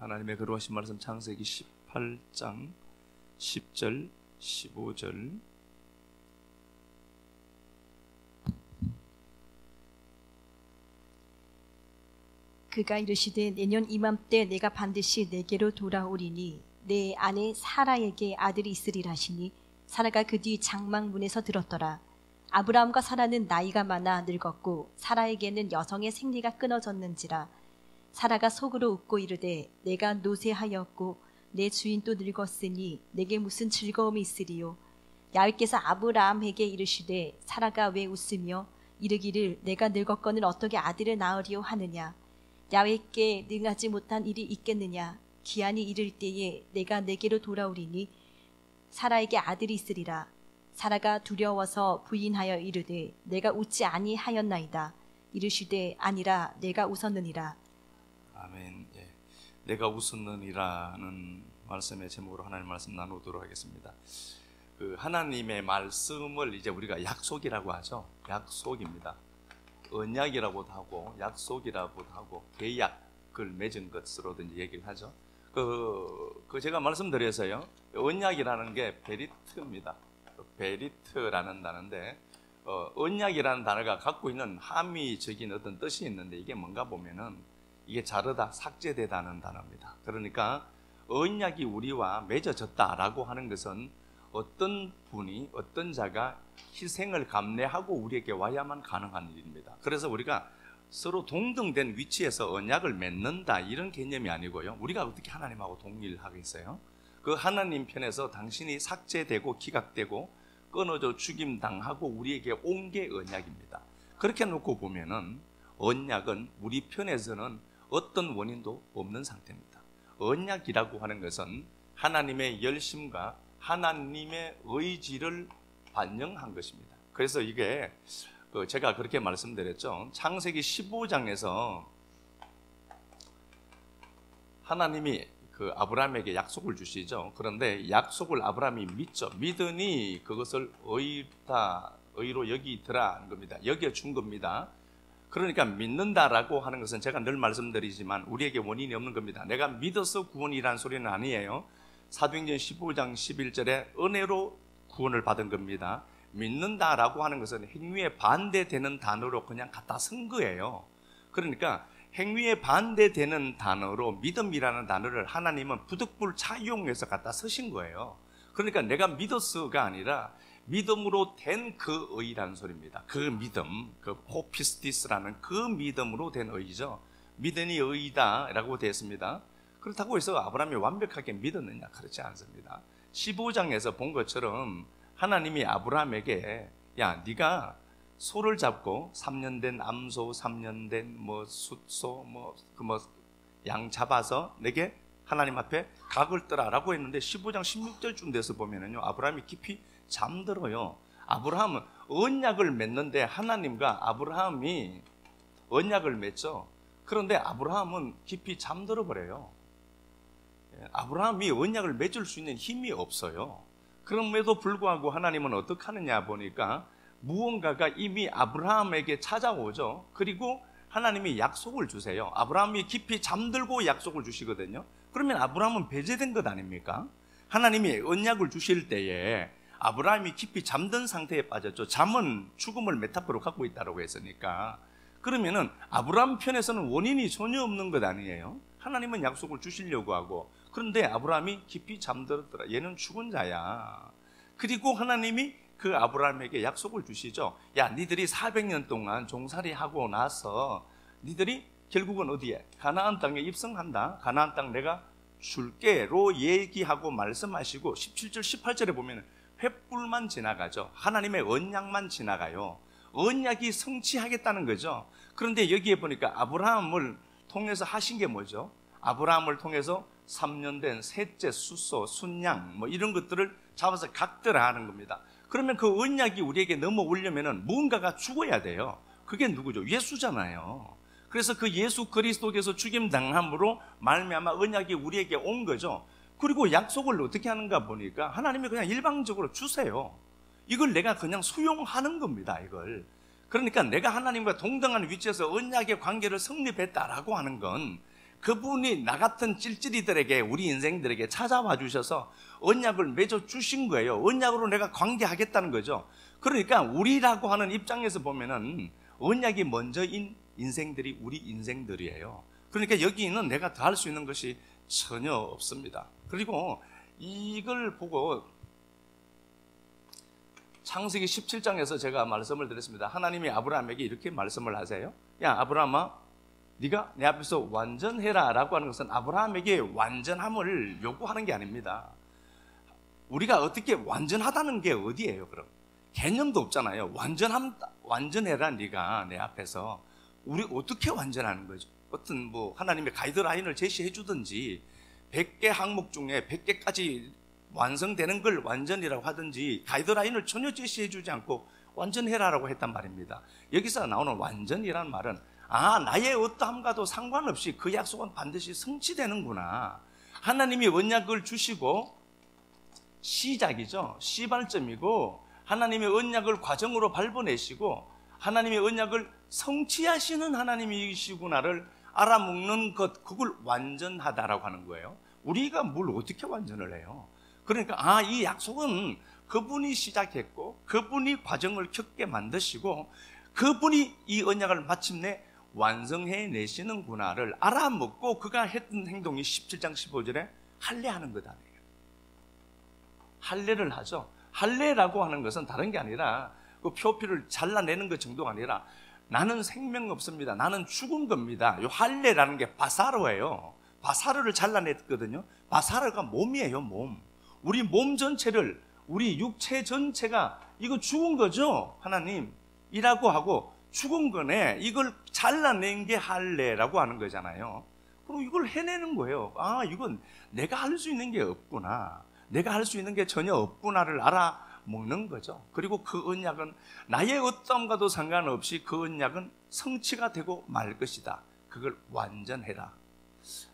하나님의 거룩하신 말씀 창세기 18장 10절 15절. 그가 이르시되 내년 이맘때 내가 반드시 내게로 돌아오리니 내 아내 사라에게 아들이 있으리라 하시니 사라가 그 뒤 장막문에서 들었더라. 아브라함과 사라는 나이가 많아 늙었고 사라에게는 여성의 생리가 끊어졌는지라. 사라가 속으로 웃고 이르되 내가 노쇠하였고 내 주인도 늙었으니 내게 무슨 즐거움이 있으리요. 야훼께서 아브라함에게 이르시되 사라가 왜 웃으며 이르기를 내가 늙었거늘 어떻게 아들을 낳으리요 하느냐. 야훼께 능하지 못한 일이 있겠느냐. 기한이 이를 때에 내가 내게로 돌아오리니 사라에게 아들이 있으리라. 사라가 두려워서 부인하여 이르되 내가 웃지 아니하였나이다. 이르시되 아니라 내가 웃었느니라. 아멘. 예. 내가 웃었느니라는 말씀의 제목으로 하나님 말씀 나누도록 하겠습니다. 그 하나님의 말씀을 이제 우리가 약속이라고 하죠. 약속입니다. 언약이라고도 하고 약속이라고도 하고 계약을 맺은 것으로도 이제 얘기를 하죠. 그 제가 말씀드려서요. 언약이라는 게 베리트입니다. 베리트라는 단어인데 언약이라는 단어가 갖고 있는 함의적인 어떤 뜻이 있는데 이게 뭔가 보면은 이게 자르다, 삭제되다는 단어입니다. 그러니까 언약이 우리와 맺어졌다라고 하는 것은 어떤 분이, 어떤 자가 희생을 감내하고 우리에게 와야만 가능한 일입니다. 그래서 우리가 서로 동등된 위치에서 언약을 맺는다 이런 개념이 아니고요. 우리가 어떻게 하나님하고 동일하겠어요? 그 하나님 편에서 당신이 삭제되고 기각되고 끊어져 죽임당하고 우리에게 온 게 언약입니다. 그렇게 놓고 보면은 언약은 우리 편에서는 어떤 원인도 없는 상태입니다. 언약이라고 하는 것은 하나님의 열심과 하나님의 의지를 반영한 것입니다. 그래서 이게 제가 그렇게 말씀드렸죠. 창세기 15장에서 하나님이 그 아브라함에게 약속을 주시죠. 그런데 약속을 아브라함이 믿죠. 믿으니 그것을 의로 여기더라 하는 겁니다. 여겨준 겁니다. 그러니까 믿는다라고 하는 것은 제가 늘 말씀드리지만 우리에게 원인이 없는 겁니다. 내가 믿어서 구원이라는 소리는 아니에요. 사도행전 15장 11절에 은혜로 구원을 받은 겁니다. 믿는다라고 하는 것은 행위에 반대되는 단어로 그냥 갖다 쓴 거예요. 그러니까 행위에 반대되는 단어로 믿음이라는 단어를 하나님은 부득불 차용해서 갖다 쓰신 거예요. 그러니까 내가 믿었어가 아니라 믿음으로 된 그 의라는 소리입니다. 그 믿음, 그 호피스티스라는 그 믿음으로 된 의죠. 믿으니 의이다라고 되어 있습니다. 그렇다고 해서 아브라함이 완벽하게 믿었느냐? 그렇지 않습니다. 15장에서 본 것처럼 하나님이 아브라함에게 야, 네가 소를 잡고 3년 된 암소, 3년 된 숫소, 양 잡아서 내게 하나님 앞에 각을 뜨라라고 했는데 15장 16절쯤 돼서 보면은요, 아브라함이 깊이 잠들어요. 아브라함은 언약을 맺는데 하나님과 아브라함이 언약을 맺죠. 그런데 아브라함은 깊이 잠들어 버려요. 아브라함이 언약을 맺을 수 있는 힘이 없어요. 그럼에도 불구하고 하나님은 어떻게 하느냐 보니까 무언가가 이미 아브라함에게 찾아오죠. 그리고 하나님이 약속을 주세요. 아브라함이 깊이 잠들고 약속을 주시거든요. 그러면 아브라함은 배제된 것 아닙니까? 하나님이 언약을 주실 때에 아브라함이 깊이 잠든 상태에 빠졌죠. 잠은 죽음을 메타포로 갖고 있다고 했으니까. 그러면은 아브라함 편에서는 원인이 전혀 없는 것 아니에요? 하나님은 약속을 주시려고 하고, 그런데 아브라함이 깊이 잠들었더라. 얘는 죽은 자야. 그리고 하나님이 그 아브라함에게 약속을 주시죠. 야, 니들이 400년 동안 종살이하고 나서 니들이 결국은 어디에? 가나안 땅에 입성한다. 가나안 땅 내가 줄게로 얘기하고 말씀하시고 17절 18절에 보면 횃불만 지나가죠. 하나님의 언약만 지나가요. 언약이 성취하겠다는 거죠. 그런데 여기에 보니까 아브라함을 통해서 하신 게 뭐죠? 아브라함을 통해서 3년 된 셋째 숫소, 순양 이런 것들을 잡아서 각들라 하는 겁니다. 그러면 그 언약이 우리에게 넘어오려면 무언가가 죽어야 돼요. 그게 누구죠? 예수잖아요. 그래서 그 예수 그리스도께서 죽임당함으로 말미암아 언약이 우리에게 온 거죠. 그리고 약속을 어떻게 하는가 보니까 하나님이 그냥 일방적으로 주세요. 이걸 내가 그냥 수용하는 겁니다. 이걸. 그러니까 내가 하나님과 동등한 위치에서 언약의 관계를 성립했다라고 하는 건 그분이 나 같은 찔찔이들에게, 우리 인생들에게 찾아와 주셔서 언약을 맺어 주신 거예요. 언약으로 내가 관계하겠다는 거죠. 그러니까 우리라고 하는 입장에서 보면은 언약이 먼저인 인생들이 우리 인생들이에요. 그러니까 여기는 내가 더 할 수 있는 것이 전혀 없습니다. 그리고 이걸 보고 창세기 17장에서 제가 말씀을 드렸습니다. 하나님이 아브라함에게 이렇게 말씀을 하세요. 야, 아브라함아, 네가 내 앞에서 완전해라 라고 하는 것은 아브라함에게 완전함을 요구하는 게 아닙니다. 우리가 어떻게 완전하다는 게 어디예요? 그럼 개념도 없잖아요. 완전해라 네가 내 앞에서. 우리 어떻게 완전하는 거죠? 어떤 하나님의 가이드라인을 제시해 주든지 100개 항목 중에 100개까지 완성되는 걸 완전이라고 하든지 가이드라인을 전혀 제시해 주지 않고 완전해라라고 했단 말입니다. 여기서 나오는 완전이라는 말은 나의 어떠함과도 상관없이 그 약속은 반드시 성취되는구나. 하나님이 언약을 주시고 시작이죠. 시발점이고 하나님의 언약을 과정으로 밟아내시고 하나님의 언약을 성취하시는 하나님이시구나를 알아먹는 것, 그걸 완전하다라고 하는 거예요. 우리가 뭘 어떻게 완전을 해요? 그러니까 이 약속은 그분이 시작했고 그분이 과정을 겪게 만드시고 그분이 이 언약을 마침내 완성해내시는구나를 알아먹고 그가 했던 행동이 17장 15절에 할례하는 것 아니에요. 할례를 하죠. 할례라고 하는 것은 다른 게 아니라 그 표피를 잘라내는 것 정도가 아니라 나는 생명 없습니다. 나는 죽은 겁니다. 이 할례라는 게 바사르예요. 바사르를 잘라냈거든요. 바사르가 몸이에요, 몸. 우리 몸 전체를, 우리 육체 전체가 이거 죽은 거죠, 하나님이라고 하고 죽은 거네. 이걸 잘라낸 게 할례라고 하는 거잖아요. 그럼 이걸 해내는 거예요. 이건 내가 할 수 있는 게 없구나. 내가 할 수 있는 게 전혀 없구나를 알아먹는 거죠. 그리고 그 언약은 나의 어떠함과도 상관없이 그 언약은 성취가 되고 말 것이다. 그걸 완전해라.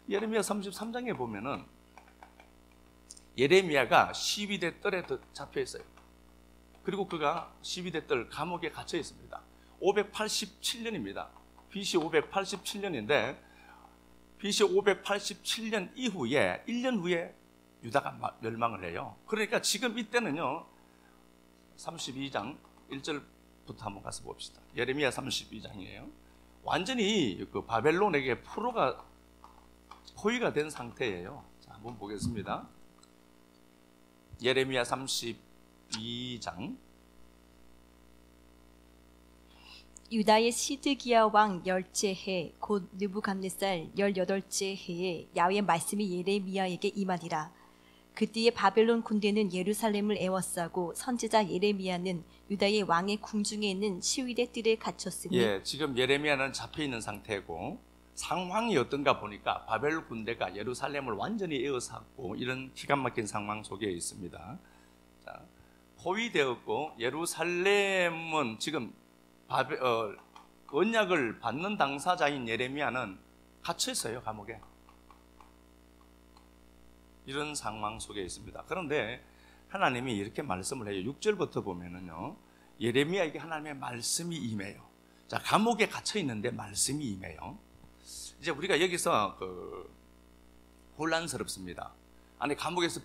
예레미야 33장에 보면은 예레미야가 12대 뜰에 잡혀 있어요. 그리고 그가 12대 뜰 감옥에 갇혀 있습니다. 587년입니다. BC 587년인데 BC 587년 이후에 1년 후에 유다가 멸망을 해요. 그러니까 지금 이때는요 32장 1절부터 한번 가서 봅시다. 예레미야 32장이에요. 완전히 그 바벨론에게 포위가 된 상태예요. 자, 한번 보겠습니다. 예레미야 32장. 유다의 시드기야 왕 10째 해 곧 느부갓네살 18째 해에 야훼의 말씀이 예레미야에게 임하니라. 그때에 바벨론 군대는 예루살렘을 에워싸고 선지자 예레미야는 유다의 왕의 궁중에 있는 시위대 뜰에 갇혔으니 지금 예레미야는 잡혀 있는 상태고 상황이 어떤가 보니까 바벨론 군대가 예루살렘을 완전히 에워쌌고 이런 기가 막힌 상황 속에 있습니다. 자, 포위되었고 예루살렘은 지금 언약을 받는 당사자인 예레미야는 갇혀 있어요, 감옥에. 이런 상황 속에 있습니다. 그런데 하나님이 이렇게 말씀을 해요. 6절부터 보면은요, 예레미야에게 하나님의 말씀이 임해요. 자, 감옥에 갇혀 있는데 말씀이 임해요. 이제 우리가 여기서 혼란스럽습니다. 아니, 감옥에서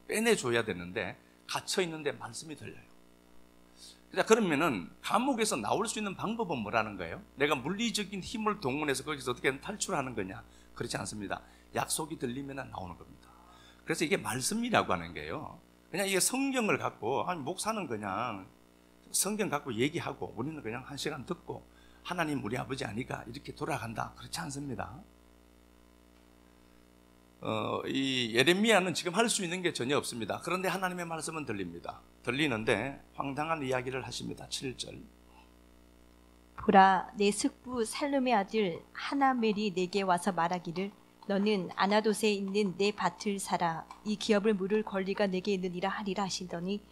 빼내줘야 되는데 갇혀 있는데 말씀이 들려요. 자, 그러면은 감옥에서 나올 수 있는 방법은 뭐라는 거예요? 내가 물리적인 힘을 동원해서 거기서 어떻게 탈출하는 거냐? 그렇지 않습니다. 약속이 들리면 나오는 겁니다. 그래서 이게 말씀이라고 하는 게요, 그냥 이게 성경을 갖고, 목사는 그냥 성경 갖고 얘기하고 우리는 그냥 한 시간 듣고 하나님 우리 아버지 아니까 이렇게 돌아간다, 그렇지 않습니다. 이 예레미야는 지금 할 수 있는 게 전혀 없습니다. 그런데 하나님의 말씀은 들리는데 황당한 이야기를 하십니다. 7절. 보라, 내 숙부 살룸의 아들 하나멜이 내게 와서 말하기를 너는 아나돗에 있는 내 밭을 사라. 이 기업을 물을 권리가 내게 있느니라 하리라 하시더니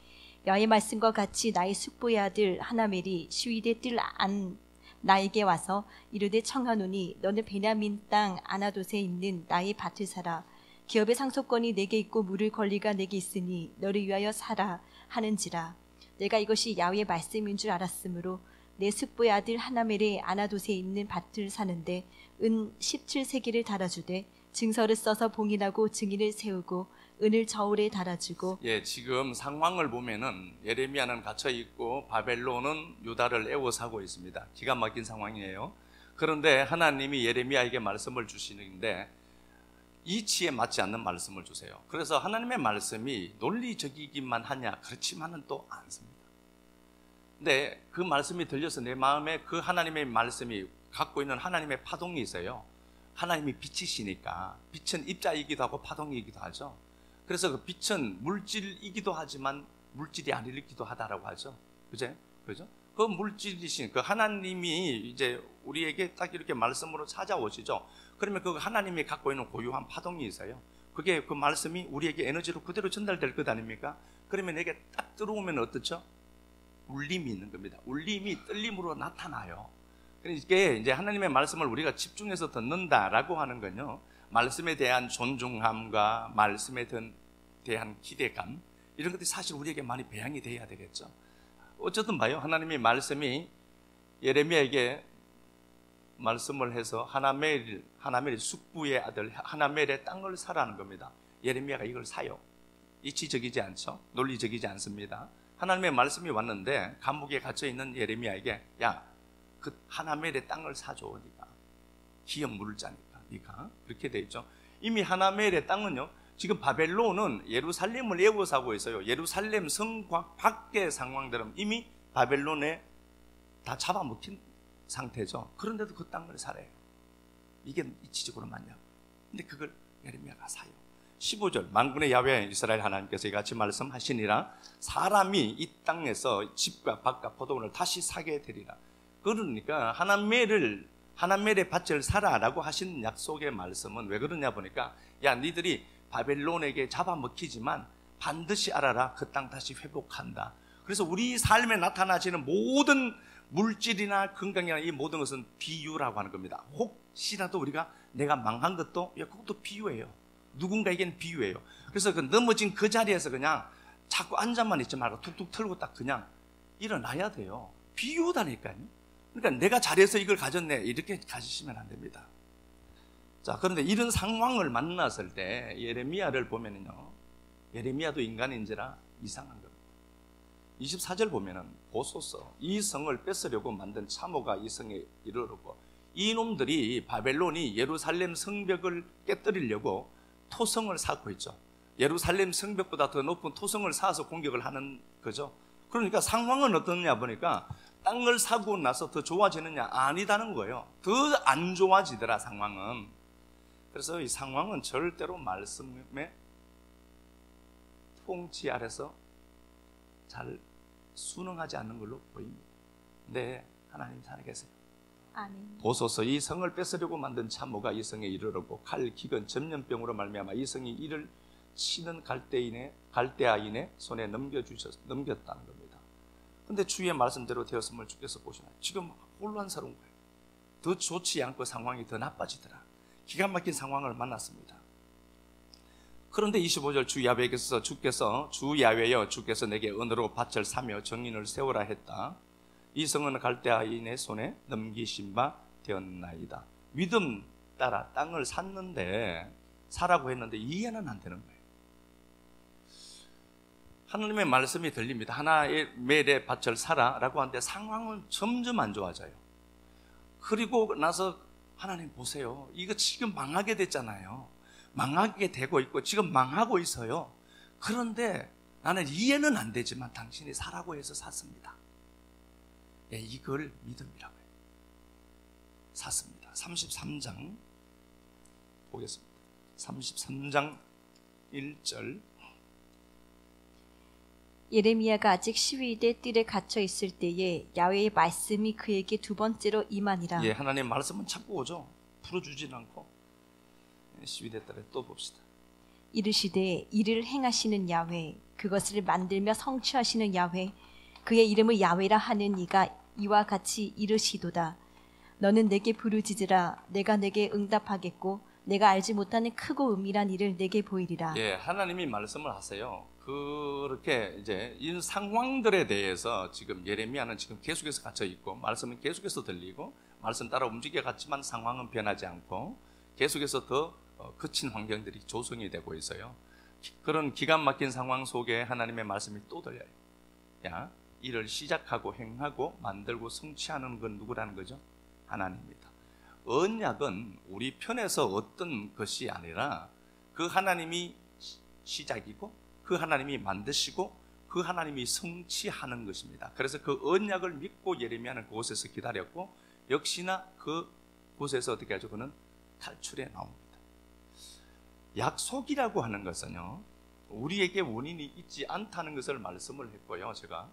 여호와의 말씀과 같이 나의 숙부의 아들 하나멜이 시위대 뜰 안 나에게 와서 이르되 청하노니 너는 베냐민 땅 아나돗에 있는 나의 밭을 사라. 기업의 상속권이 내게 있고 물을 권리가 내게 있으니 너를 위하여 사라 하는지라. 내가 이것이 야훼의 말씀인 줄 알았으므로 내 숙부의 아들 하나멜의 아나돗에 있는 밭을 사는데 은 17세기를 달아주되 증서를 써서 봉인하고 증인을 세우고 은을 저울에 달아주고. 예, 지금 상황을 보면은 예레미야는 갇혀 있고 바벨론은 유다를 애워사고 있습니다. 기가 막힌 상황이에요. 그런데 하나님이 예레미야에게 말씀을 주시는데 이치에 맞지 않는 말씀을 주세요. 그래서 하나님의 말씀이 논리적이기만 하냐? 그렇지만은 또 않습니다. 근데 그 말씀이 들려서 내 마음에 그 하나님의 말씀이 갖고 있는 하나님의 파동이 있어요. 하나님이 빛이시니까 빛은 입자이기도 하고 파동이기도 하죠. 그래서 그 빛은 물질이기도 하지만 물질이 아니기도 하다라고 하죠. 그죠? 그 물질이신 그 하나님이 이제 우리에게 딱 이렇게 말씀으로 찾아오시죠. 그러면 그 하나님이 갖고 있는 고유한 파동이 있어요. 그게 그 말씀이 우리에게 에너지로 그대로 전달될 것 아닙니까? 그러면 내게 딱 들어오면 어떻죠? 울림이 있는 겁니다. 울림이 떨림으로 나타나요. 이게 이제 하나님의 말씀을 우리가 집중해서 듣는다라고 하는 건요, 말씀에 대한 존중함과 말씀에 대한 기대감, 이런 것들이 사실 우리에게 많이 배양이 돼야 되겠죠. 어쨌든 봐요, 하나님의 말씀이 예레미야에게 말씀을 해서 하나멜의 숙부의 아들 하나멜의 땅을 사라는 겁니다. 예레미야가 이걸 사요. 이치적이지 않죠. 논리적이지 않습니다. 하나님의 말씀이 왔는데 감옥에 갇혀 있는 예레미야에게, 야, 그 하나멜의 땅을 사줘. 네가 기업 물을 자니까 네가. 그렇게 돼 있죠. 이미 하나멜의 땅은요, 지금 바벨론은 예루살렘을 애워사고 있어요. 예루살렘 성 밖의 상황들은 이미 바벨론에 다 잡아먹힌 상태죠. 그런데도 그 땅을 사래요. 이게 이치적으로 맞냐고. 근데 그걸 예레미야가 사요. 15절, 만군의 야훼 이스라엘 하나님께서 이같이 말씀하시니라. 사람이 이 땅에서 집과 밭과 포도원을 다시 사게 되리라. 그러니까 하나멜의 밭을 사라라고 하신 약속의 말씀은 왜 그러냐 보니까, 야, 니들이 바벨론에게 잡아먹히지만 반드시 알아라, 그 땅 다시 회복한다. 그래서 우리 삶에 나타나시는 모든 물질이나 건강이나 이 모든 것은 비유라고 하는 겁니다. 혹시라도 내가 망한 것도, 그것도 비유예요. 누군가에게는 비유예요. 그래서 그 넘어진 그 자리에서 그냥 자꾸 앉아만 있지 말고 툭툭 털고 딱 그냥 일어나야 돼요. 비유다니까요. 그러니까 내가 잘해서 이걸 가졌네, 이렇게 가지시면 안 됩니다. 자, 그런데 이런 상황을 만났을 때 예레미야를 보면요, 예레미야도 인간인지라 이상한 겁니다. 24절 보면은, 보소서, 이 성을 뺏으려고 만든 참호가 이 성에 이르렀고, 이놈들이 바벨론이 예루살렘 성벽을 깨뜨리려고 토성을 쌓고 있죠. 예루살렘 성벽보다 더 높은 토성을 쌓아서 공격을 하는 거죠. 그러니까 상황은 어떠냐 보니까 땅을 사고 나서 더 좋아지느냐? 아니다는 거예요. 더 안 좋아지더라, 상황은. 그래서 이 상황은 절대로 말씀의 통치 아래서 잘 순응하지 않는 걸로 보입니다. 네, 하나님 살아계세요. 아멘. 보소서, 이 성을 뺏으려고 만든 참호가 이 성에 이르렀고, 칼, 기근, 전염병으로 말미암아 이 성이 이를 치는 갈대아인의 손에 넘겼다는 겁니다. 근데 주의 말씀대로 되었음을 주께서 보시나요? 지금 혼란스러운 거예요. 더 좋지 않고 상황이 더 나빠지더라. 기가 막힌 상황을 만났습니다. 그런데 25절, 주 야훼께서 주 야훼여 주께서 내게 은으로 밭을 사며 정인을 세우라 했다. 이 성은 갈대아인의 손에 넘기신 바 되었나이다. 믿음 따라 땅을 샀는데, 사라고 했는데 이해는 안 되는 거예요. 하나님의 말씀이 들립니다. 하나멜의 밭을 사라라고 하는데 상황은 점점 안 좋아져요. 그리고 나서 하나님 보세요, 이거 지금 망하게 됐잖아요. 망하게 되고 있고 지금 망하고 있어요. 그런데 나는 이해는 안 되지만 당신이 사라고 해서 샀습니다. 예, 이걸 믿음이라고 해요. 샀습니다. 33장 보겠습니다. 33장 1절. 예레미야가 아직 시위대 뜰에 갇혀 있을 때에 야훼의 말씀이 그에게 두 번째로 임하니라. 예, 하나님의 말씀은 자꾸 오죠. 풀어주진 않고. 시위대 뜰에 또 봅시다. 이르시되 이를 행하시는 야훼, 그것을 만들며 성취하시는 야훼, 그의 이름을 야훼라 하는 이가 이와 같이 이르시도다. 너는 내게 부르짖으라. 내가 내게 응답하겠고 내가 알지 못하는 크고 은밀한 일을 내게 보이리라. 예, 하나님이 말씀을 하세요. 그렇게 이제 이 상황들에 대해서 지금 예레미야는 지금 계속해서 갇혀 있고 말씀은 계속해서 들리고 말씀 따라 움직여 갔지만 상황은 변하지 않고 계속해서 더 거친 환경들이 조성이 되고 있어요. 그런 기가 막힌 상황 속에 하나님의 말씀이 또 들려요. 야, 일을 시작하고 행하고 만들고 성취하는 건 누구라는 거죠? 하나님입니다. 언약은 우리 편에서 어떤 것이 아니라 그 하나님이 시작이고 그 하나님이 만드시고 그 하나님이 성취하는 것입니다. 그래서 그 언약을 믿고 예레미야는 그곳에서 기다렸고 역시나 그곳에서 어떻게 하죠? 그는 탈출해 나옵니다. 약속이라고 하는 것은요, 우리에게 원인이 있지 않다는 것을 말씀을 했고요. 제가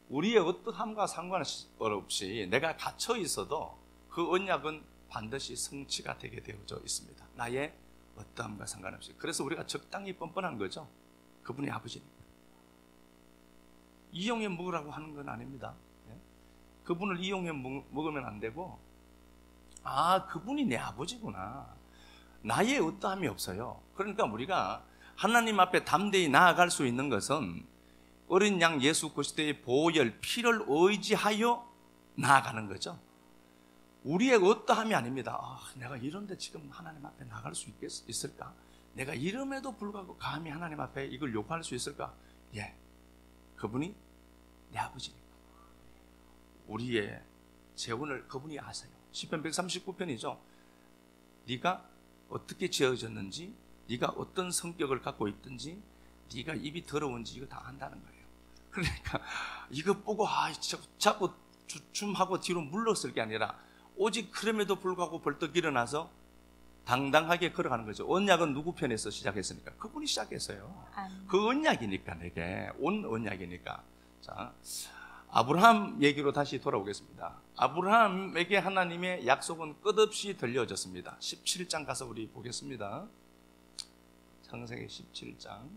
우리의 어떠함과 상관없이 내가 갇혀 있어도 그 언약은 반드시 성취가 되게 되어져 있습니다. 나의 어떠함과 상관없이. 그래서 우리가 적당히 뻔뻔한 거죠. 그분이 아버지니까. 이용해 먹으라고 하는 건 아닙니다. 그분을 이용해 먹으면 안 되고, 아, 그분이 내 아버지구나. 나의 어떠함이 없어요. 그러니까 우리가 하나님 앞에 담대히 나아갈 수 있는 것은 어린 양 예수 그리스도의 보혈 피를 의지하여 나아가는 거죠. 우리의 어떠함이 아닙니다. 아, 내가 이런데 지금 하나님 앞에 나갈 수 있을까? 내가 이름에도 불구하고 감히 하나님 앞에 이걸 요구할 수 있을까? 예, 그분이 내 아버지니까. 우리의 재원을 그분이 아세요. 시편 139편이죠. 네가 어떻게 지어졌는지, 네가 어떤 성격을 갖고 있든지, 네가 입이 더러운지 이거 다 안다는 거예요. 그러니까 이거 보고 자꾸 주춤하고 뒤로 물러설 게 아니라 오직 그럼에도 불구하고 벌떡 일어나서 당당하게 걸어가는 거죠. 언약은 누구 편에서 시작했으니까? 그분이 시작했어요. 그 언약이니까, 내게 온 언약이니까. 자, 아브라함 얘기로 다시 돌아오겠습니다. 아브라함에게 하나님의 약속은 끝없이 들려졌습니다. 17장 가서 우리 보겠습니다. 창세기 17장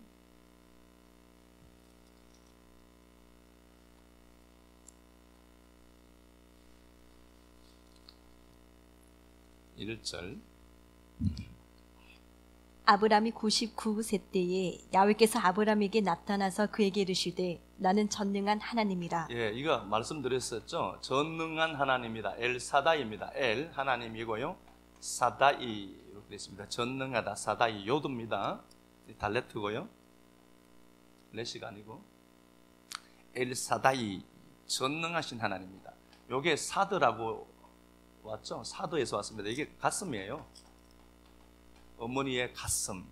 1절. 아브람이 99세 때에 야훼께서 아브람에게 나타나서 그에게 이르시되 나는 전능한 하나님이라. 예, 이거 말씀드렸었죠. 전능한 하나님이다. 엘 사다이입니다. 엘 하나님이고요. 사다이 이렇게 있습니다. 전능하다. 사다이 요드입니다. 달레트고요. 레시가 아니고 엘 사다이 전능하신 하나님입니다. 요게 사드라고 왔죠? 사드에서 왔습니다. 이게 가슴이에요. 어머니의 가슴이에요.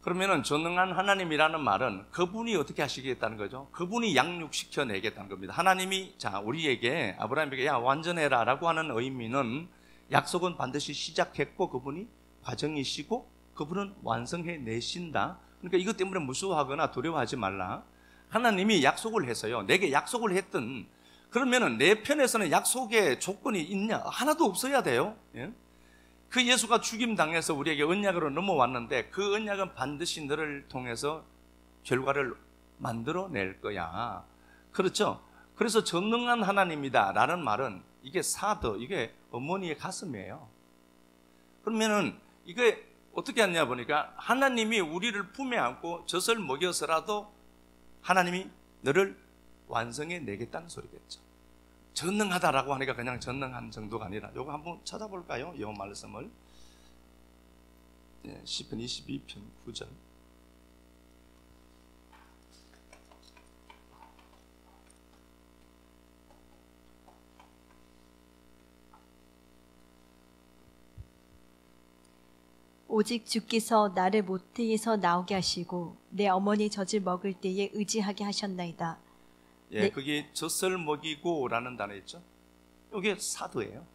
그러면은 전능한 하나님이라는 말은 그분이 어떻게 하시겠다는 거죠? 그분이 양육시켜 내겠다는 겁니다. 하나님이 자 우리에게 아브라함에게 야 완전해라 라고 하는 의미는 약속은 반드시 시작했고 그분이 과정이시고 그분은 완성해 내신다. 그러니까 이것 때문에 무서워하거나 두려워하지 말라. 하나님이 약속을 해서요. 내게 약속을 했던 그러면은 내 편에서는 약속의 조건이 있냐? 하나도 없어야 돼요. 예? 그 예수가 죽임 당해서 우리에게 언약으로 넘어왔는데 그 언약은 반드시 너를 통해서 결과를 만들어낼 거야. 그렇죠? 그래서 전능한 하나님이다 라는 말은 이게 사드, 이게 어머니의 가슴이에요. 그러면은 이게 어떻게 하냐 보니까 하나님이 우리를 품에 안고 젖을 먹여서라도 하나님이 너를 완성해 내겠다는 소리겠죠. 전능하다라고 하니까 그냥 전능한 정도가 아니라 요거 한번 찾아볼까요? 이 말씀을 시편 22편 9절. 오직 주께서 나를 모태에서 나오게 하시고 내 어머니 젖을 먹을 때에 의지하게 하셨나이다. 예, 네. 그게 젖을 먹이고 라는 단어 있죠? 이게 사도예요.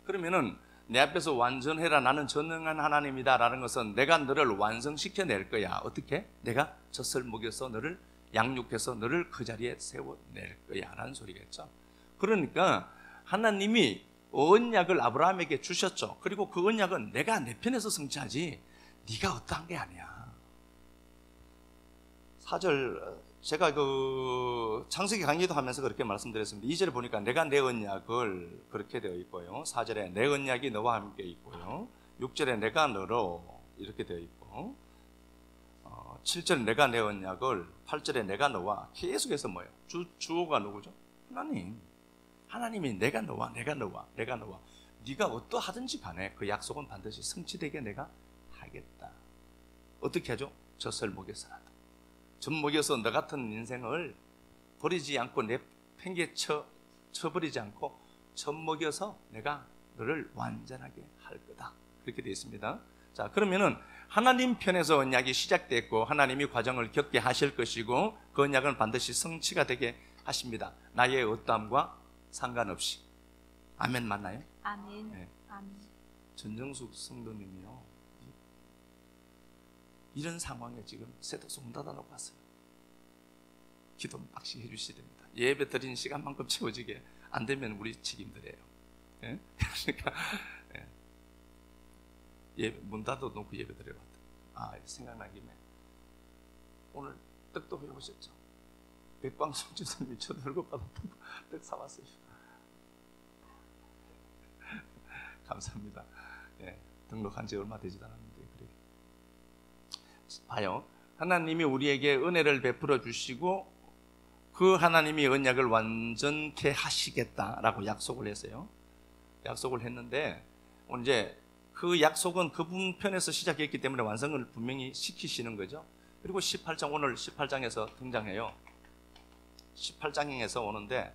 그러면은 내 앞에서 완전해라 나는 전능한 하나님이다 라는 것은 내가 너를 완성시켜낼 거야. 어떻게? 내가 젖을 먹여서 너를 양육해서 너를 그 자리에 세워낼 거야 라는 소리겠죠. 그러니까 하나님이 언약을 아브라함에게 주셨죠. 그리고 그 언약은 내가 내 편에서 성취하지 네가 어떠한 게 아니야. 4절 제가 그 창세기 강의도 하면서 그렇게 말씀드렸습니다. 2절에 보니까 내가 내 언약을 그렇게 되어 있고요. 4절에 내 언약이 너와 함께 있고요. 6절에 내가 너로 이렇게 되어 있고 7절에 내가 내 언약을, 8절에 내가 너와, 계속해서 뭐예요? 주어가 누구죠? 하나님. 하나님이 내가 너와 네가 어떠하든지 간에 그 약속은 반드시 성취되게 내가 하겠다. 어떻게 하죠? 젖을 먹여서라도. 젖 먹여서 너 같은 인생을 버리지 않고 쳐버리지 않고 젖 먹여서 내가 너를 완전하게 할 거다. 그렇게 되어 있습니다. 자, 그러면은 하나님 편에서 언약이 시작됐고 하나님이 과정을 겪게 하실 것이고 그 언약은 반드시 성취가 되게 하십니다. 나의 어떠함과 상관없이. 아멘 맞나요? 아멘. 네. 아멘. 전정숙 성도님이요, 이런 상황에 지금 세탁소 문 닫아놓고 왔어요. 기도 막씩 해주셔야 됩니다. 예배 드리는 시간만큼 채워지게 안 되면 우리 책임들이에요. 예? 그러니까 예배 문 닫아놓고 예배 드리러 왔다. 생각난 김에 오늘 떡도 해보셨죠? 백방송 주선님이 저도 월급받았던 떡 사왔어요. 감사합니다. 예, 등록한 지 얼마 되지도 않았는데 그래. 봐요. 하나님이 우리에게 은혜를 베풀어 주시고 그 하나님이 언약을 완전케 하시겠다라고 약속을 했어요. 약속을 했는데 이제 그 약속은 그분 편에서 시작했기 때문에 완성을 분명히 시키시는 거죠. 그리고 18장, 오늘 18장에서 등장해요. 18장에서 오는데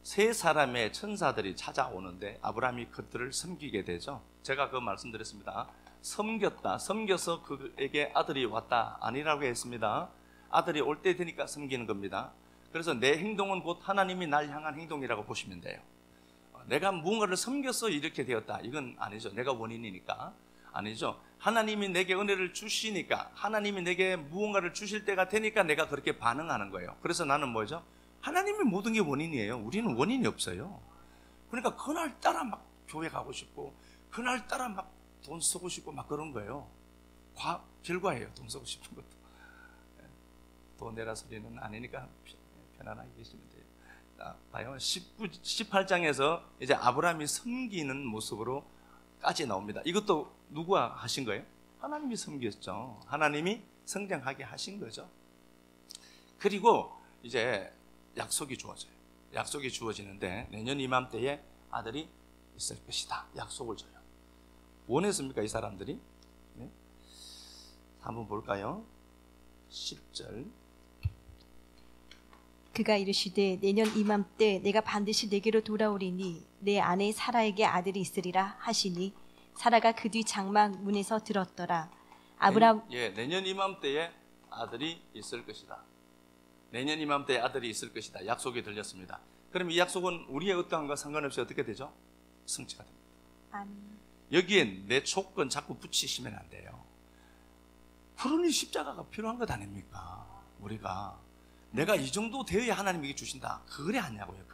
세 사람의 천사들이 찾아오는데 아브라함이 그들을 섬기게 되죠. 제가 그 말씀드렸습니다. 섬겨서 그에게 아들이 왔다 아니라고 했습니다. 아들이 올 때 되니까 섬기는 겁니다. 그래서 내 행동은 곧 하나님이 날 향한 행동이라고 보시면 돼요. 내가 무언가를 섬겨서 이렇게 되었다, 이건 아니죠. 내가 원인이니까 아니죠. 하나님이 내게 은혜를 주시니까, 하나님이 내게 무언가를 주실 때가 되니까 내가 그렇게 반응하는 거예요. 그래서 나는 뭐죠? 하나님이 모든 게 원인이에요. 우리는 원인이 없어요. 그러니까 그날따라 막 교회 가고 싶고 그날따라 막 돈 쓰고 싶고 막 그런 거예요. 결과예요. 돈 쓰고 싶은 것도. 돈 내라 소리는 아니니까 편안하게 계시면 돼요. 봐요. 18장에서 이제 아브라함이 섬기는 모습으로까지 나옵니다. 이것도 누가 하신 거예요? 하나님이 섬겼죠. 하나님이 성장하게 하신 거죠. 그리고 이제 약속이 주어져요. 약속이 주어지는데 내년 이맘때에 아들이 있을 것이다. 약속을 줘요. 원했습니까, 이 사람들이? 네? 한번 볼까요? 10절. 그가 이르시되 내년 이맘때 내가 반드시 내게로 돌아오리니 내 아내 사라에게 아들이 있으리라 하시니 사라가 그 뒤 장막 문에서 들었더라. 아브라함 내년 이맘때에 아들이 있을 것이다. 내년 이맘때에 아들이 있을 것이다. 약속이 들렸습니다. 그럼 이 약속은 우리의 어떠함과 상관없이 어떻게 되죠? 성취가 됩니다. 아멘. 여기에 내 조건 자꾸 붙이시면 안 돼요. 그러니 십자가가 필요한 것 아닙니까? 우리가 내가 이 정도 되어야 하나님에게 주신다, 그래 하냐고요.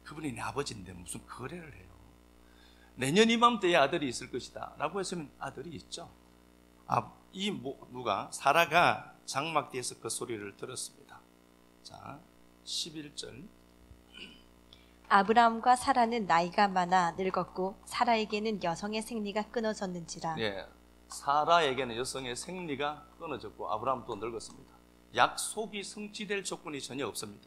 그분이 내 아버지인데 무슨 거래를 해요. 내년 이맘때에 아들이 있을 것이다 라고 했으면 아들이 있죠. 누가? 사라가 장막 뒤에서 그 소리를 들었습니다. 자, 11절. 아브라함과 사라는 나이가 많아 늙었고 사라에게는 여성의 생리가 끊어졌는지라. 사라에게는 여성의 생리가 끊어졌고 아브라함도 늙었습니다. 약속이 성취될 조건이 전혀 없습니다.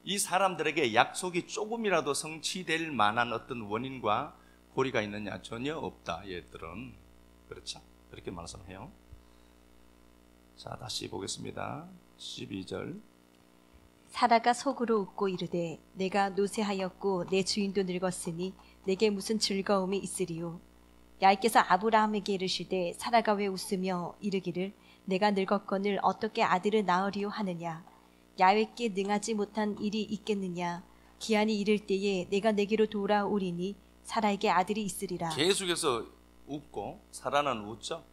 이 사람들에게 약속이 조금이라도 성취될 만한 어떤 원인과 고리가 있느냐? 전혀 없다. 얘들은 그렇죠? 그렇게 말씀해요. 자, 다시 보겠습니다. 12절. 사라가 속으로 웃고 이르되 내가 노쇠하였고 내 주인도 늙었으니 내게 무슨 즐거움이 있으리요. 야훼께서 아브라함에게 이르시되 사라가 왜 웃으며 이르기를 내가 늙었거늘 어떻게 아들을 낳으리요 하느냐. 야훼께 능하지 못한 일이 있겠느냐. 기한이 이를 때에 내가 내게로 돌아오리니 사라에게 아들이 있으리라. 계속해서 웃고 사라는 웃죠.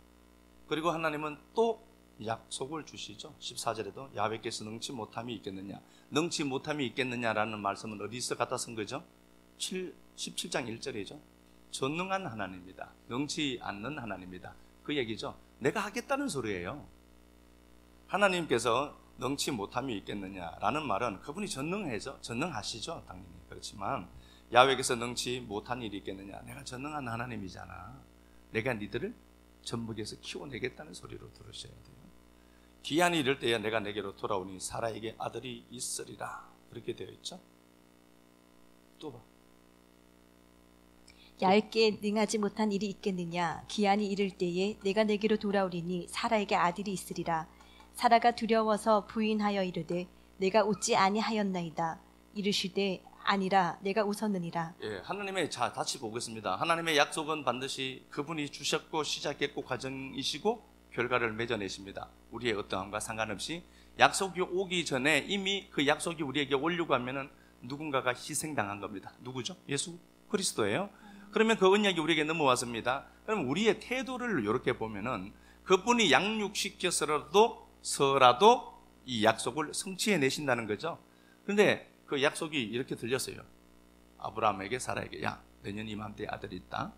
그리고 하나님은 또 약속을 주시죠. 14절에도 야훼께서 능치 못함이 있겠느냐. 능치 못함이 있겠느냐라는 말씀은 어디서 갖다 쓴 거죠? 17장 1절이죠. 전능한 하나님이다. 능치 않는 하나님이다. 그 얘기죠. 내가 하겠다는 소리예요. 하나님께서 능치 못함이 있겠느냐라는 말은 그분이 전능하시죠. 당연히. 그렇지만 야훼께서 능치 못한 일이 있겠느냐. 내가 전능한 하나님이잖아. 내가 니들을 젖먹여서 키워내겠다는 소리로 들으셔야 돼요. 기한이 이를 때에 내가 내게로 돌아오니 사라에게 아들이 있으리라. 그렇게 되어 있죠. 또 봐. 얇게 능하지 못한 일이 있겠느냐. 기한이 이를 때에 내가 내게로 돌아오리니 사라에게 아들이 있으리라. 사라가 두려워서 부인하여 이르되 내가 웃지 아니하였나이다. 이르시되 아니라 내가 웃었느니라. 예, 하나님의 자 다시 보겠습니다. 하나님의 약속은 반드시 그분이 주셨고 시작했고 과정이시고 결과를 맺어내십니다. 우리의 어떠함과 상관없이 약속이 오기 전에 이미 그 약속이 우리에게 오려고 하면은 누군가가 희생당한 겁니다. 누구죠? 예수 그리스도예요. 그러면 그 언약이 우리에게 넘어왔습니다. 그럼 우리의 태도를 이렇게 보면은 그분이 양육시켜서라도 이 약속을 성취해 내신다는 거죠. 그런데 그 약속이 이렇게 들렸어요. 아브라함에게 사라에게 야 내년 이맘때에 아들이 있다.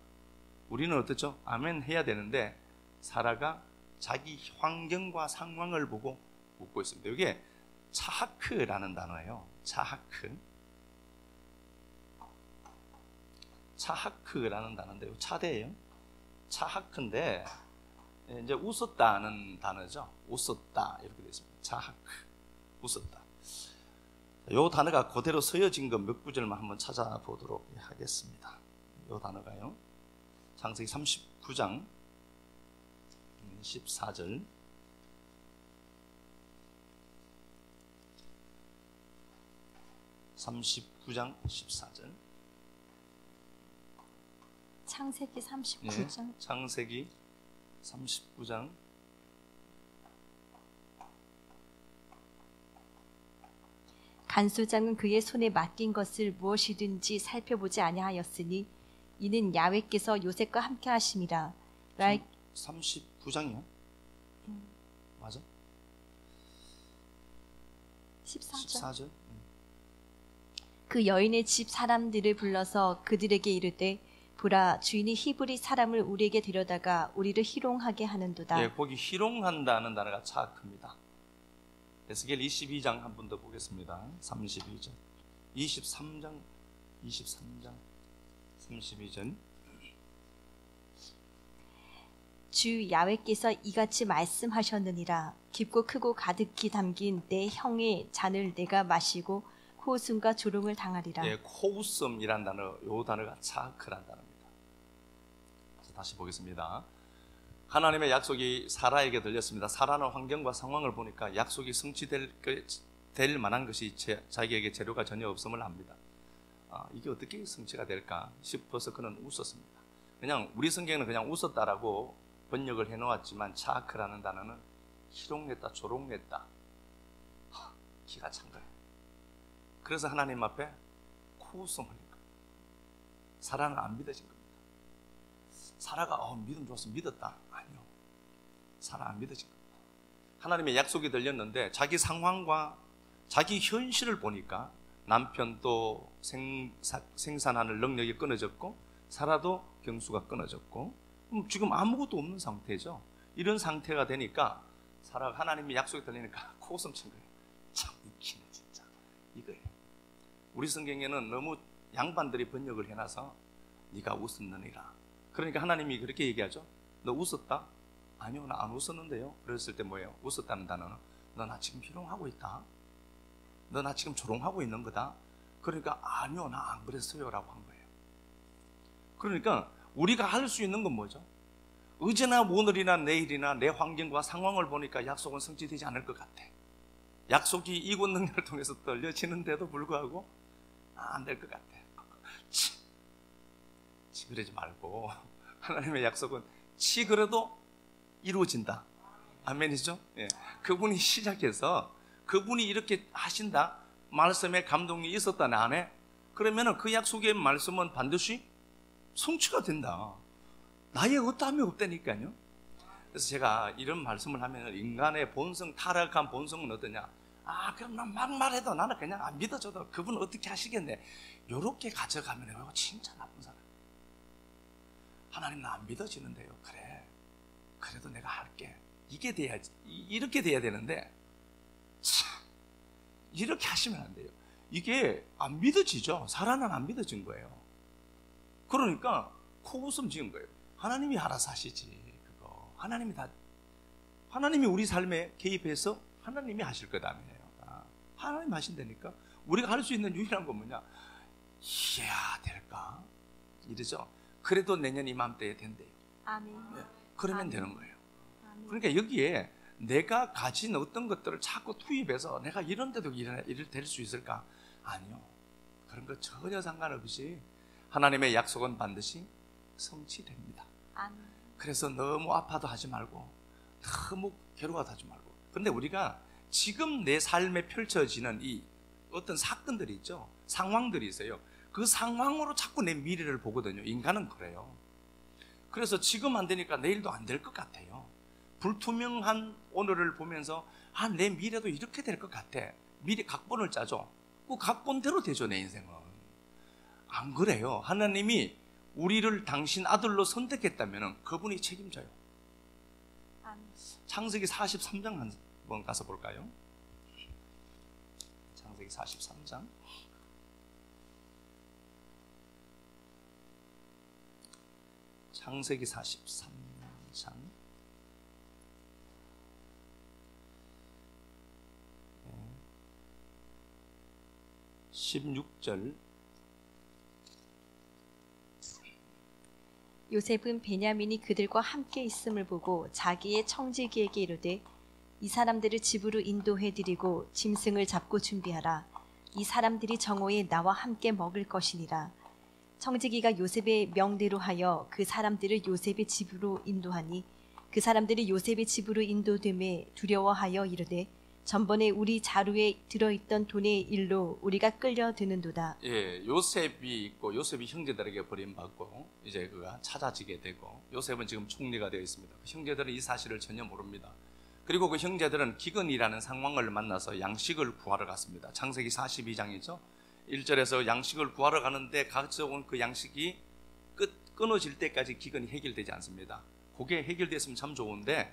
우리는 어떻죠? 아멘 해야 되는데 사라가 자기 환경과 상황을 보고 웃고 있습니다. 이게 차하크라는 단어예요. 차하크라는 단어인데요. 차대예요. 차하크인데 이제 웃었다는 단어죠. 웃었다 이렇게 되어 있습니다. 차하크, 웃었다. 이 단어가 그대로 서여진 거 몇 구절만 한번 찾아보도록 하겠습니다. 이 단어가요. 창세기 39장 14절. 창세기 39장. 네, 창세기 39장. 간수장은 그의 손에 맡긴 것을 무엇이든지 살펴보지 아니하였으니 이는 야훼께서 요셉과 함께 하심이라. 39장이요? 맞아? 14절. 그 여인의 집 사람들을 불러서 그들에게 이르되 보라 주인이 히브리 사람을 우리에게 데려다가 우리를 희롱하게 하는도다. 예, 거기 희롱한다는 단어가 차크입니다. 에스겔 22장 한 번 더 보겠습니다. 32절 23장 32절. 주 야훼께서 이같이 말씀하셨느니라. 깊고 크고 가득히 담긴 내 형의 잔을 내가 마시고 코웃음과 조롱을 당하리라. 예, 코웃음이란 단어, 요 단어가 차크란 단어입니다. 다시 보겠습니다. 하나님의 약속이 사라에게 들렸습니다. 사라는 환경과 상황을 보니까 약속이 성취될 만한 것이 자기에게 재료가 전혀 없음을 압니다. 이게 어떻게 성취가 될까 싶어서 그는 웃었습니다. 그냥 우리 성경에는 그냥 웃었다라고 번역을 해놓았지만 차크라는 단어는 희롱했다, 조롱했다. 기가 찬 거예요. 그래서 하나님 앞에 코웃음 흘린 거예요. 사라는 안 믿어진 겁니다. 사라가 믿음 좋았어 믿었다. 아니요. 사라 안 믿어진 겁니다. 하나님의 약속이 들렸는데 자기 상황과 자기 현실을 보니까 남편도 생산하는 능력이 끊어졌고 사라도 경수가 끊어졌고 지금 아무것도 없는 상태죠. 이런 상태가 되니까 사라가 하나님의 약속이 들리니까 코웃음 친 거예요. 참 웃기네 진짜. 이거예요. 우리 성경에는 너무 양반들이 번역을 해놔서 네가 웃었느니라. 그러니까 하나님이 그렇게 얘기하죠. 너 웃었다? 아니요, 나 안 웃었는데요. 그랬을 때 뭐예요? 웃었다는 단어는 너 나 지금 희롱하고 있다. 너 나 지금 조롱하고 있는 거다. 그러니까 아니요, 나 안 그랬어요 라고 한 거예요. 그러니까 우리가 할 수 있는 건 뭐죠? 어제나 오늘이나 내일이나 내 환경과 상황을 보니까 약속은 성취되지 않을 것 같아. 약속이 이곳 능력을 통해서 떨려지는데도 불구하고 안 될 것 같아. 그러지 말고 하나님의 약속은 그래도 이루어진다. 아멘이죠? 예. 그분이 시작해서 그분이 이렇게 하신다. 말씀에 감동이 있었다 내 안에. 그러면 그 약속의 말씀은 반드시 성취가 된다. 나의 어떠함이 없다니까요. 그래서 제가 이런 말씀을 하면 인간의 본성, 타락한 본성은 어떠냐? 그럼 난 막 말해도 나는 그냥 안 믿어줘도 그분 어떻게 하시겠네. 이렇게 가져가면 진짜 나쁜 사람. 하나님 나 안 믿어지는데요. 그래. 그래도 내가 할게. 이게 돼야지. 이렇게 돼야 되는데 참, 이렇게 하시면 안 돼요. 이게 안 믿어지죠. 사라는 안 믿어진 거예요. 그러니까 코웃음 지은 거예요. 하나님이 알아서 하시지 그거. 하나님이 우리 삶에 개입해서 하나님이 하실 거다며요. 하나님 하신다니까. 우리가 할 수 있는 유일한 건 뭐냐? 이야 될까? 이러죠. 그래도 내년 이맘때에 된대요. 아멘. 네, 그러면 아멘. 되는 거예요. 아멘. 그러니까 여기에 내가 가진 어떤 것들을 자꾸 투입해서 내가 이런 데도 일을 될 수 있을까? 아니요. 그런 거 전혀 상관없이 하나님의 약속은 반드시 성취됩니다. 아멘. 그래서 너무 아파도 하지 말고 너무 괴로워도 하지 말고. 그런데 우리가 지금 내 삶에 펼쳐지는 이 어떤 사건들이 있죠. 상황들이 있어요. 그 상황으로 자꾸 내 미래를 보거든요. 인간은 그래요. 그래서 지금 안 되니까 내일도 안 될 것 같아요. 불투명한 오늘을 보면서 내 미래도 이렇게 될 것 같아. 미리 각본을 짜죠. 그 각본대로 되죠. 내 인생은. 안 그래요. 하나님이 우리를 당신 아들로 선택했다면 그분이 책임져요. 아멘. 창세기 43장 한번 가서 볼까요? 창세기 43장. 창세기 43장 16절. 요셉은 베냐민이 그들과 함께 있음을 보고 자기의 청지기에게 이르되 이 사람들을 집으로 인도해 드리고 짐승을 잡고 준비하라. 이 사람들이 정오에 나와 함께 먹을 것이니라. 청지기가 요셉의 명대로 하여 그 사람들을 요셉의 집으로 인도하니 그 사람들이 요셉의 집으로 인도됨에 두려워하여 이르되 전번에 우리 자루에 들어있던 돈의 일로 우리가 끌려드는도다. 예, 요셉이 있고 요셉이 형제들에게 버림받고 이제 그가 찾아지게 되고 요셉은 지금 총리가 되어 있습니다. 그 형제들은 이 사실을 전혀 모릅니다. 그리고 그 형제들은 기근이라는 상황을 만나서 양식을 구하러 갔습니다. 창세기 42장이죠. 1절에서 양식을 구하러 가는데 가져온 그 양식이 끊어질 때까지 기근이 해결되지 않습니다. 그게 해결됐으면 참 좋은데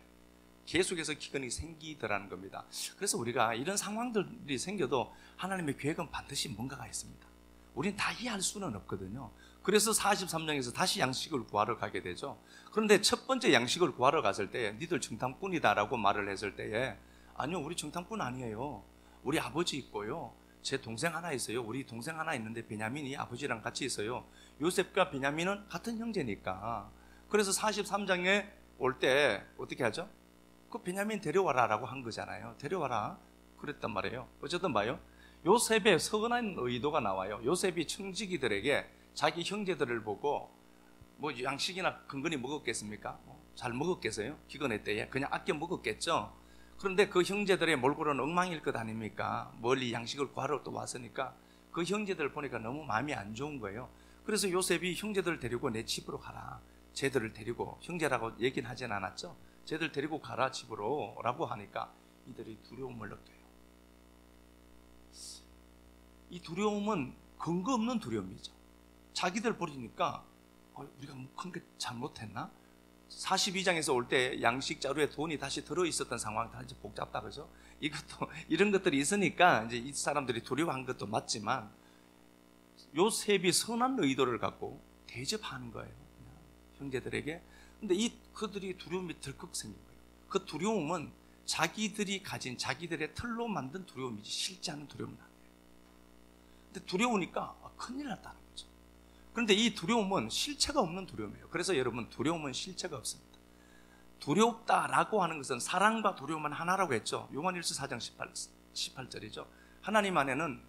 계속해서 기근이 생기더라는 겁니다. 그래서 우리가 이런 상황들이 생겨도 하나님의 계획은 반드시 뭔가가 있습니다. 우리는 다 이해할 수는 없거든요. 그래서 43장에서 다시 양식을 구하러 가게 되죠. 그런데 첫 번째 양식을 구하러 갔을 때 니들 정탐꾼이다 라고 말을 했을 때에 아니요, 우리 정탐꾼 아니에요. 우리 아버지 있고요, 제 동생 하나 있어요. 우리 동생 하나 있는데 베냐민이 아버지랑 같이 있어요. 요셉과 베냐민은 같은 형제니까. 그래서 43장에 올 때 어떻게 하죠? 그 베냐민 데려와라 라고 한 거잖아요. 데려와라 그랬단 말이에요. 어쨌든 봐요, 요셉의 선한 의도가 나와요. 요셉이 청지기들에게 자기 형제들을 보고 뭐 양식이나 근근히 먹었겠습니까? 잘 먹었겠어요? 기근의 때에 그냥 아껴 먹었겠죠. 그런데 그 형제들의 몰골은 엉망일 것 아닙니까? 멀리 양식을 구하러 또 왔으니까 그 형제들 보니까 너무 마음이 안 좋은 거예요. 그래서 요셉이 형제들 데리고 내 집으로 가라. 쟤들을 데리고, 형제라고 얘기는 하진 않았죠. 쟤들 데리고 가라 집으로 라고 하니까 이들이 두려움을 느껴요. 이 두려움은 근거 없는 두려움이죠. 자기들 버리니까 우리가 큰 게 잘못했나? 42장에서 올 때 양식 자루에 돈이 다시 들어있었던 상황이 다 이제 복잡다, 그죠? 이런 것들이 있으니까 이제 이 사람들이 두려워한 것도 맞지만 요셉이 선한 의도를 갖고 대접하는 거예요, 그냥 형제들에게. 근데 그들이 두려움이 덜컥 생긴 거예요. 그 두려움은 자기들이 가진 자기들의 틀로 만든 두려움이지 실제 하는 두려움은 아니에요. 근데 두려우니까 큰일 났다는 거죠. 그런데 이 두려움은 실체가 없는 두려움이에요. 그래서 여러분, 두려움은 실체가 없습니다. 두렵다라고 하는 것은 사랑과 두려움은 하나라고 했죠. 요한일서 4장 18절이죠. 하나님 안에는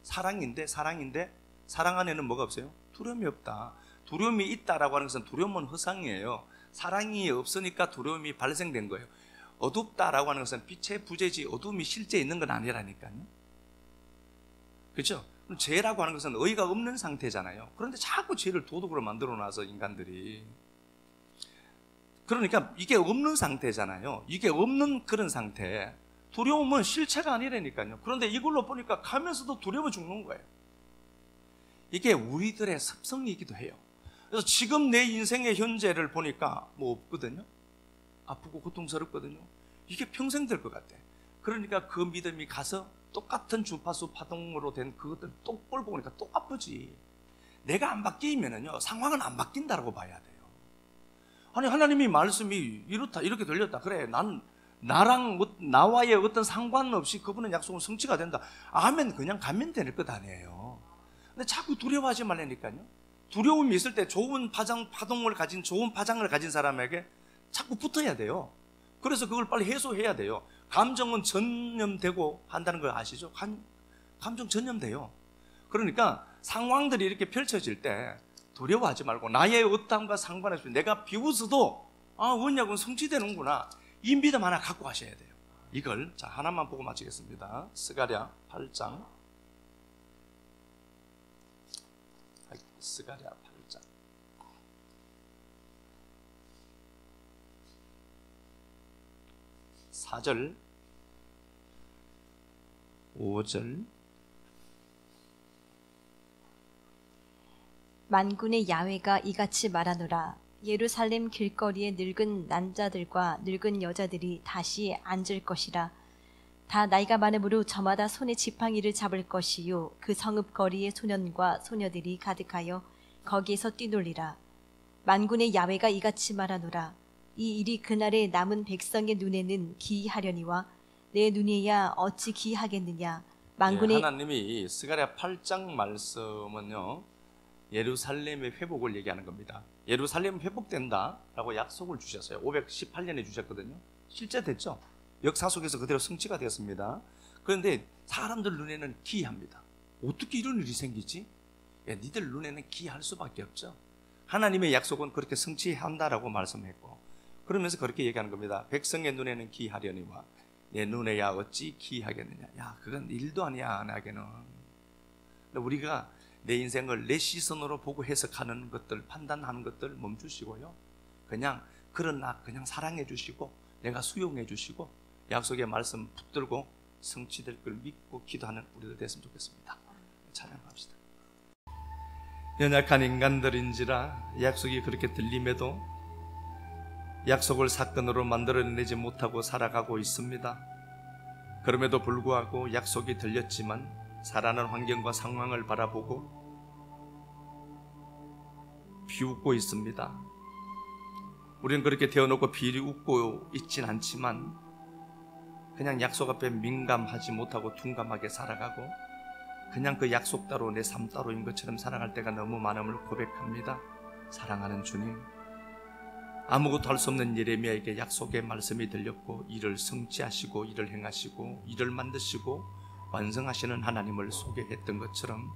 사랑인데 사랑 안에는 뭐가 없어요? 두려움이 없다. 두려움이 있다라고 하는 것은 두려움은 허상이에요. 사랑이 없으니까 두려움이 발생된 거예요. 어둡다라고 하는 것은 빛의 부재지 어둠이 실제 있는 건 아니라니까요. 그렇죠? 죄라고 하는 것은 의의가 없는 상태잖아요. 그런데 자꾸 죄를 도덕으로 만들어놔서 인간들이, 그러니까 이게 없는 상태잖아요. 이게 없는 그런 상태. 두려움은 실체가 아니라니까요. 그런데 이걸로 보니까 가면서도 두려워 죽는 거예요. 이게 우리들의 습성이기도 해요. 그래서 지금 내 인생의 현재를 보니까 뭐 없거든요. 아프고 고통스럽거든요. 이게 평생 될 것 같아. 그러니까 그 믿음이 가서 똑같은 주파수 파동으로 된 그것들 또 끌고 오니까 또 아프지. 내가 안 바뀌면은요, 상황은 안 바뀐다라고 봐야 돼요. 아니 하나님이 말씀이 이렇다 이렇게 들렸다. 그래 나와의 어떤 상관없이 그분은 약속은 성취가 된다. 아멘 그냥 가면 될 것 아니에요. 근데 자꾸 두려워하지 말라니까요. 두려움이 있을 때 좋은 파동을 가진 좋은 파장을 가진 사람에게 자꾸 붙어야 돼요. 그래서 그걸 빨리 해소해야 돼요. 감정은 전염되고 한다는 걸 아시죠? 감정 전염돼요. 그러니까 상황들이 이렇게 펼쳐질 때 두려워하지 말고 나의 어떠함과 상관없이 내가 비웃어도 언약은 성취되는구나. 이 믿음 하나 갖고 가셔야 돼요. 이걸 자 하나만 보고 마치겠습니다. 스가랴 8장. 스가랴 8장. 4절 5절 만군의 야훼가 이같이 말하노라. 예루살렘 길거리에 늙은 남자들과 늙은 여자들이 다시 앉을 것이라. 다 나이가 많으므로 저마다 손에 지팡이를 잡을 것이요 그 성읍 거리에 소년과 소녀들이 가득하여 거기에서 뛰놀리라. 만군의 야훼가 이같이 말하노라. 이 일이 그날에 남은 백성의 눈에는 기이하려니와 내 눈에야 어찌 기이하겠느냐. 만군의 하나님이 스가랴 8장 말씀은요 예루살렘의 회복을 얘기하는 겁니다. 예루살렘 회복된다라고 약속을 주셨어요. 518년에 주셨거든요. 실제 됐죠. 역사 속에서 그대로 성취가 되었습니다. 그런데 사람들 눈에는 기이합니다. 어떻게 이런 일이 생기지? 니들 눈에는 기이할 수밖에 없죠. 하나님의 약속은 그렇게 성취한다라고 말씀했고 그러면서 그렇게 얘기하는 겁니다. 백성의 눈에는 기이하려니와 내 눈에야 어찌 기이하겠느냐. 야 그건 일도 아니야 나에게는. 우리가 내 인생을 내 시선으로 보고 해석하는 것들 판단하는 것들 멈추시고요 그냥 그러나 그냥 사랑해 주시고 내가 수용해 주시고 약속의 말씀 붙들고 성취될 걸 믿고 기도하는 우리들 됐으면 좋겠습니다. 찬양합시다. 연약한 인간들인지라 약속이 그렇게 들림에도 약속을 사건으로 만들어내지 못하고 살아가고 있습니다. 그럼에도 불구하고 약속이 들렸지만 살아가는 환경과 상황을 바라보고 비웃고 있습니다. 우리는 그렇게 되어놓고 비웃고 있진 않지만 그냥 약속 앞에 민감하지 못하고 둔감하게 살아가고 그냥 그 약속 따로 내 삶 따로인 것처럼 살아갈 때가 너무 많음을 고백합니다. 사랑하는 주님, 아무것도 할 수 없는 예레미야에게 약속의 말씀이 들렸고 이를 성취하시고 이를 행하시고 이를 만드시고 완성하시는 하나님을 소개했던 것처럼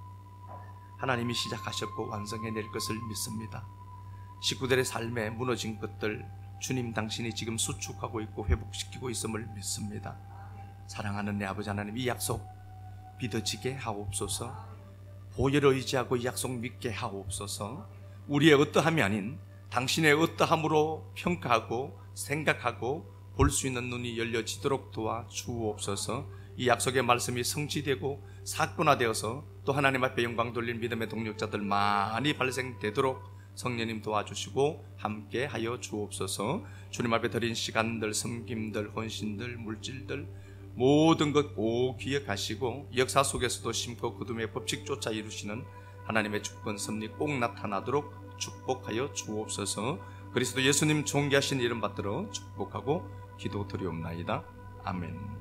하나님이 시작하셨고 완성해낼 것을 믿습니다. 식구들의 삶에 무너진 것들 주님 당신이 지금 수축하고 있고 회복시키고 있음을 믿습니다. 사랑하는 내 아버지 하나님, 이 약속 믿어지게 하옵소서. 보혈을 의지하고 이 약속 믿게 하옵소서. 우리의 어떠함이 아닌 당신의 어떠함으로 평가하고 생각하고 볼 수 있는 눈이 열려지도록 도와 주옵소서. 이 약속의 말씀이 성취되고 사건화되어서 또 하나님 앞에 영광 돌린 믿음의 동력자들 많이 발생되도록 성령님 도와주시고 함께 하여 주옵소서. 주님 앞에 드린 시간들, 섬김들, 헌신들, 물질들 모든 것 꼭 기억하시고 역사 속에서도 심고 거둠의 법칙 쫓아 이루시는 하나님의 주권 섭리 꼭 나타나도록 축복하여 주옵소서. 그리스도 예수님 존귀하신 이름 받들어 축복하고 기도드리옵나이다. 아멘.